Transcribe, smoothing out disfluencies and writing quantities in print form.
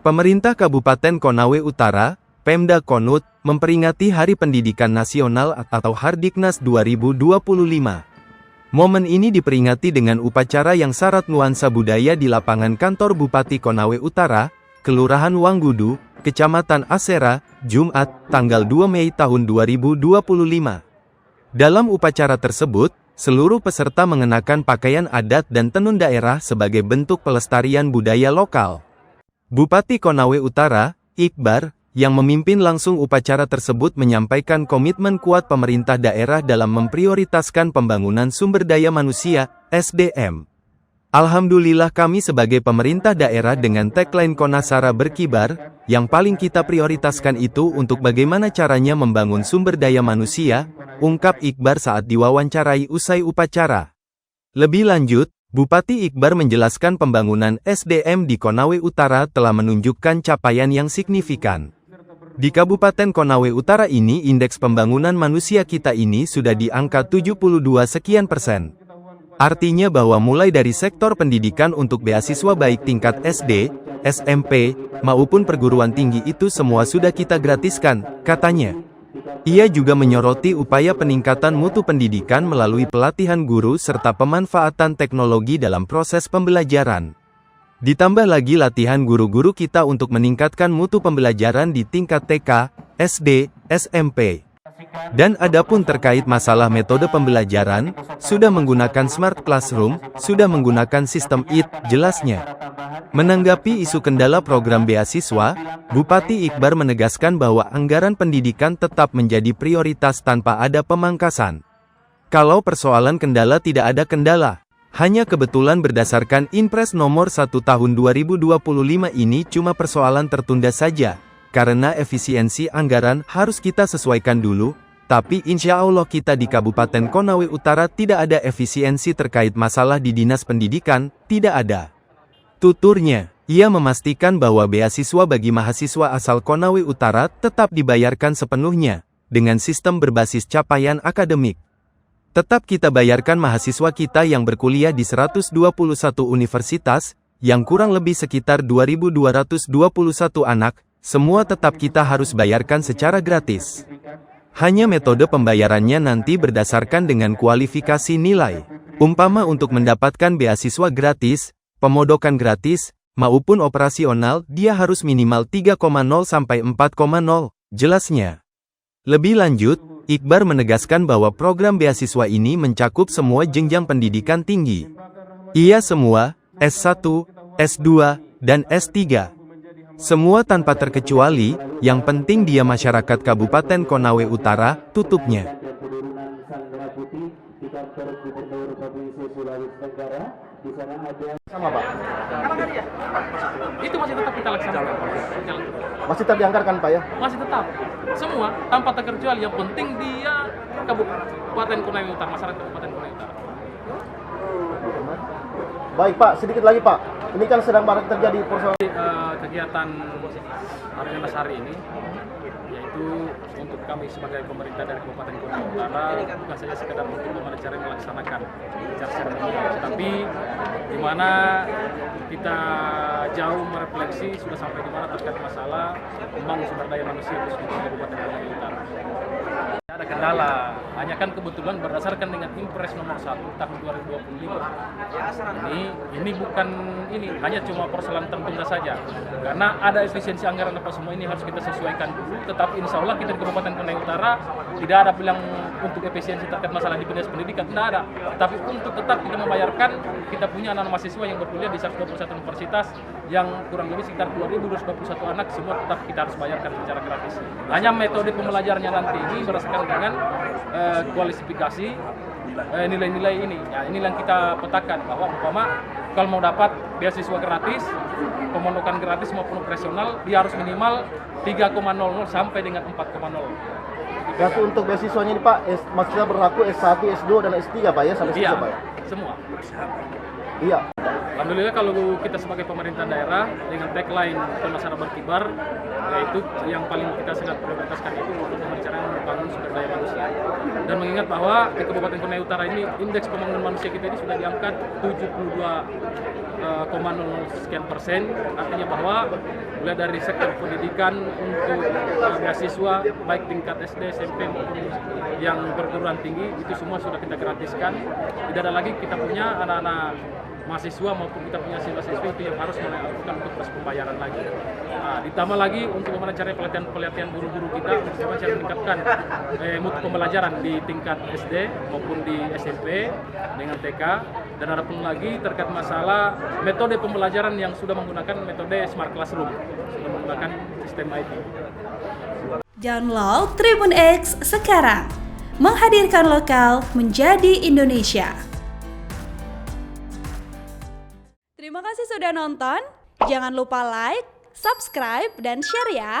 Pemerintah Kabupaten Konawe Utara, Pemda Konut, memperingati Hari Pendidikan Nasional atau Hardiknas 2025. Momen ini diperingati dengan upacara yang syarat nuansa budaya di lapangan kantor Bupati Konawe Utara, Kelurahan Wanggudu, Kecamatan Asera, Jumat, tanggal 2 Mei tahun 2025. Dalam upacara tersebut, seluruh peserta mengenakan pakaian adat dan tenun daerah sebagai bentuk pelestarian budaya lokal. Bupati Konawe Utara, Iqbar, yang memimpin langsung upacara tersebut menyampaikan komitmen kuat pemerintah daerah dalam memprioritaskan pembangunan sumber daya manusia, SDM. Alhamdulillah kami sebagai pemerintah daerah dengan tagline Konasara berkibar, yang paling kita prioritaskan itu untuk bagaimana caranya membangun sumber daya manusia, ungkap Iqbar saat diwawancarai usai upacara. Lebih lanjut, Bupati Iqbar menjelaskan pembangunan SDM di Konawe Utara telah menunjukkan capaian yang signifikan. Di Kabupaten Konawe Utara ini indeks pembangunan manusia kita ini sudah di angka 72 sekian %. Artinya bahwa mulai dari sektor pendidikan untuk beasiswa baik tingkat SD, SMP, maupun perguruan tinggi itu semua sudah kita gratiskan, katanya. Ia juga menyoroti upaya peningkatan mutu pendidikan melalui pelatihan guru serta pemanfaatan teknologi dalam proses pembelajaran. Ditambah lagi latihan guru-guru kita untuk meningkatkan mutu pembelajaran di tingkat TK, SD, SMP. Dan adapun terkait masalah metode pembelajaran, sudah menggunakan Smart Classroom, sudah menggunakan sistem IT, jelasnya. Menanggapi isu kendala program beasiswa, Bupati Iqbar menegaskan bahwa anggaran pendidikan tetap menjadi prioritas tanpa ada pemangkasan. Kalau persoalan kendala tidak ada kendala, hanya kebetulan berdasarkan Inpres nomor 1 tahun 2025 ini cuma persoalan tertunda saja, karena efisiensi anggaran harus kita sesuaikan dulu, tapi insya Allah kita di Kabupaten Konawe Utara tidak ada efisiensi terkait masalah di Dinas Pendidikan, tidak ada. Tuturnya, ia memastikan bahwa beasiswa bagi mahasiswa asal Konawe Utara tetap dibayarkan sepenuhnya, dengan sistem berbasis capaian akademik. Tetap kita bayarkan mahasiswa kita yang berkuliah di 121 universitas, yang kurang lebih sekitar 2.221 anak, semua tetap kita harus bayarkan secara gratis. Hanya metode pembayarannya nanti berdasarkan dengan kualifikasi nilai. Umpama untuk mendapatkan beasiswa gratis, pemodokan gratis, maupun operasional, dia harus minimal 3,0 sampai 4,0, jelasnya. Lebih lanjut, Iqbar menegaskan bahwa program beasiswa ini mencakup semua jenjang pendidikan tinggi. Ia semua, S1, S2, dan S3. Semua tanpa terkecuali, yang penting dia masyarakat Kabupaten Konawe Utara, tutupnya. Sama Pak? Itu masih tetap kita laksanakan. Masih tetap dianggarkan Pak ya? Masih tetap. Semua, tanpa terkecuali, yang penting dia Kabupaten Konawe Utara, masyarakat Kabupaten Konawe Utara. Baik Pak, sedikit lagi Pak. Ini kan sedang marak terjadi persoalan. Kegiatan Hardiknas hari ini, yaitu untuk kami sebagai pemerintah dari Kabupaten Konawe Utara, bukan saja sekedar untuk bagaimana cara melaksanakan secara seremonial, tapi di mana kita jauh merefleksi sudah sampai di mana terkait masalah membangun sumber daya manusia di Kabupaten Konawe Utara. Ada kendala, hanya kan kebetulan berdasarkan dengan Inpres nomor 1 tahun 2025. Ini bukan ini, hanya cuma persoalan tertunda saja. Karena ada efisiensi anggaran apa semua ini harus kita sesuaikan dulu, tetapi insya Allah kita di Kabupaten Konawe Utara tidak ada bilang untuk efisiensi terkait masalah di Dinas Pendidikan, tidak ada. Tapi untuk tetap kita membayarkan, kita punya anak mahasiswa yang berkuliah di 121 universitas yang kurang lebih sekitar 2.221 anak, semua tetap kita harus bayarkan secara gratis. Hanya metode pembelajarannya nanti ini berdasarkan dengan kualifikasi nilai-nilai ini. Ya, ini yang kita petakan bahwa umpama kalau mau dapat beasiswa gratis, pemondokan gratis maupun operasional, dia harus minimal 3,00 sampai dengan 4,0. Berarti untuk beasiswanya ini Pak, maksudnya berlaku S1, S2, dan S3 Pak ya? Sampai iya, Pak ya? semua. Iya. Alhamdulillah kalau kita sebagai pemerintah daerah dengan tagline pemasaran berkibar, yaitu yang paling kita sangat prioritaskan itu untuk pembicaraan membangun sumber daya manusia. Dan mengingat bahwa di Kabupaten Konawe Utara ini indeks pembangunan manusia kita ini sudah diangkat 72,0 sekian persen, artinya bahwa mulai dari sektor pendidikan untuk beasiswa baik tingkat SD, SMP maupun yang perguruan tinggi itu semua sudah kita gratiskan. Tidak ada lagi kita punya anak-anak mahasiswa maupun kita punya siswa-siswi itu yang harus melakukan untuk proses pembayaran lagi. Nah, ditambah lagi untuk bagaimana caranya pelatihan guru-guru kita untuk bagaimana cara meningkatkan mutu pembelajaran di tingkat SD maupun di SMP dengan TK, dan ada pun lagi terkait masalah metode pembelajaran yang sudah menggunakan metode Smart Classroom, sudah menggunakan sistem IT. Download Tribun X sekarang, menghadirkan lokal menjadi Indonesia. Terima kasih sudah nonton. Jangan lupa like, subscribe, dan share ya.